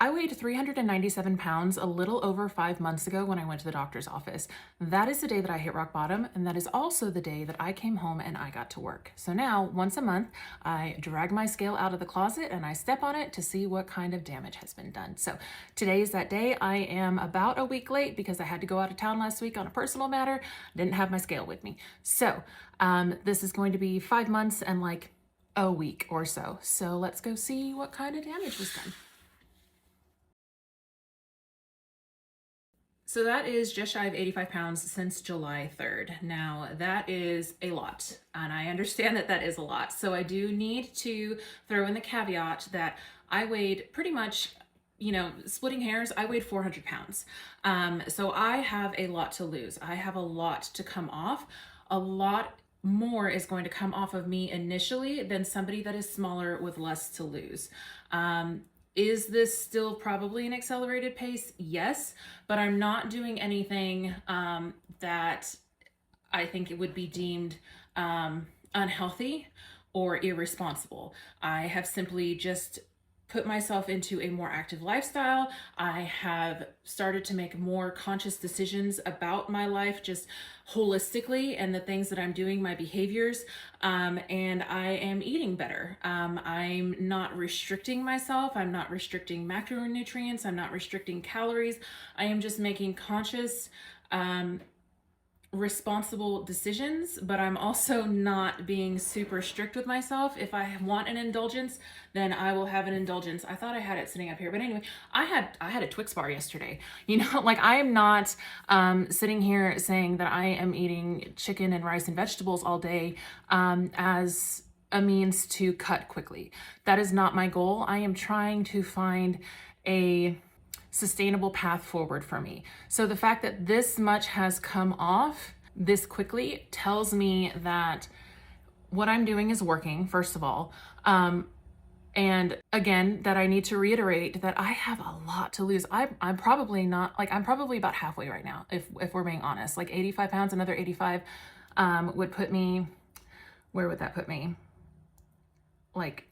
I weighed 397 pounds a little over 5 months ago when I went to the doctor's office. That is the day that I hit rock bottom, and that is also the day that I came home and I got to work. So now, once a month, I drag my scale out of the closet and I step on it to see what kind of damage has been done. So today is that day. I am about a week late because I had to go out of town last week on a personal matter. Didn't have my scale with me. So this is going to be 5 months and like a week or so. So let's go see what kind of damage was done. So that is just shy of 85 pounds since July 3rd. Now that is a lot, and I understand that that is a lot. So I do need to throw in the caveat that I weighed pretty much, splitting hairs, I weighed 400 pounds. So I have a lot to lose. I have a lot to come off. A lot more is going to come off of me initially than somebody that is smaller with less to lose. Is this still probably an accelerated pace? Yes, but I'm not doing anything that I think it would be deemed unhealthy or irresponsible. I have simply just put myself into a more active lifestyle. I have started to make more conscious decisions about my life just holistically and the things that I'm doing, my behaviors, and I am eating better. I'm not restricting myself. I'm not restricting macronutrients. I'm not restricting calories. I am just making conscious, responsible decisions, but I'm also not being super strict with myself. If I want an indulgence, then I will have an indulgence. I thought I had it sitting up here, but anyway, I had a Twix bar yesterday. Like I am not sitting here saying that I am eating chicken and rice and vegetables all day as a means to cut quickly. That is not my goal. I am trying to find a sustainable path forward for me. So the fact that this much has come off this quickly tells me that what I'm doing is working, first of all. And again, that I need to reiterate that I have a lot to lose. I'm probably not, I'm probably about halfway right now, if we're being honest. Like 85 pounds, another 85 would put me, where would that put me? Like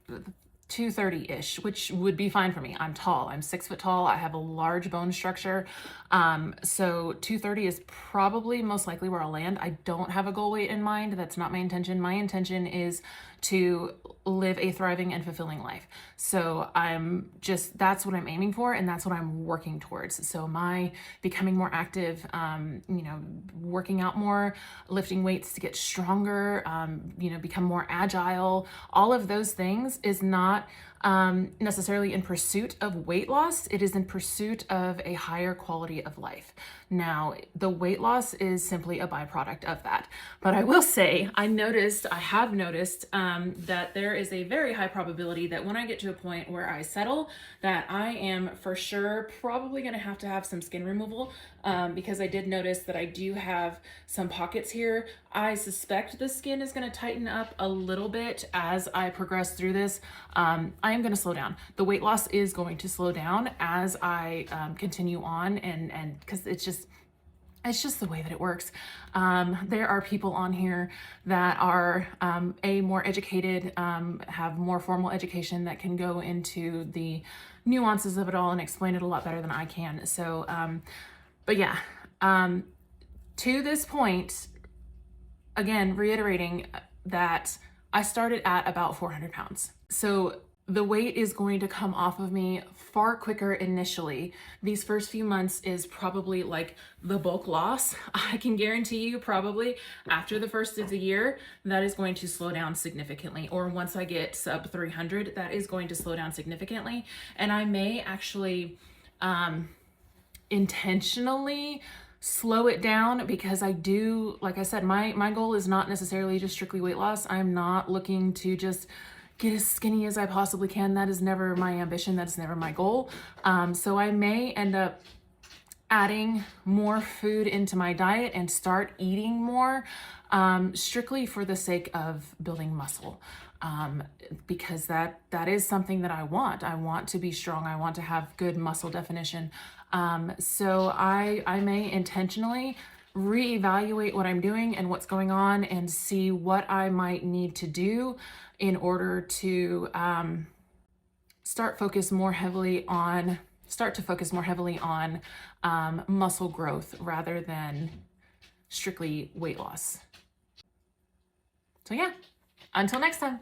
230-ish, which would be fine for me. I'm tall. I'm 6 foot tall. I have a large bone structure. So 230 is probably most likely where I'll land. I don't have a goal weight in mind. That's not my intention. My intention is to live a thriving and fulfilling life. So that's what I'm aiming for, and that's what I'm working towards. So my becoming more active, working out more, lifting weights to get stronger, become more agile, all of those things is not necessarily in pursuit of weight loss. It is in pursuit of a higher quality of life. Now, the weight loss is simply a byproduct of that. But I will say, I have noticed that there is a very high probability that when I get to a point where I settle, that I am for sure probably going to have some skin removal because I did notice that I do have some pockets here. I suspect the skin is going to tighten up a little bit as I progress through this. I am going to slow down. The weight loss is going to slow down as I continue on, and because it's just the way that it works. There are people on here that are more educated, have more formal education that can go into the nuances of it all and explain it a lot better than I can. So, but yeah, to this point, again, reiterating that I started at about 400 pounds. So the weight is going to come off of me far quicker initially. These first few months is probably like the bulk loss. I can guarantee you probably after the first of the year, that is going to slow down significantly. Or once I get sub 300, that is going to slow down significantly. And I may actually intentionally slow it down because I do, like I said, my goal is not necessarily just strictly weight loss. I'm not looking to just get as skinny as I possibly can. That is never my ambition. That is never my goal. So I may end up adding more food into my diet and start eating more strictly for the sake of building muscle. Because that is something that I want. I want to be strong. I want to have good muscle definition. So I may intentionally reevaluate what I'm doing and what's going on and see what I might need to do in order to start focus more heavily on start to focus more heavily on muscle growth rather than strictly weight loss. So yeah, until next time.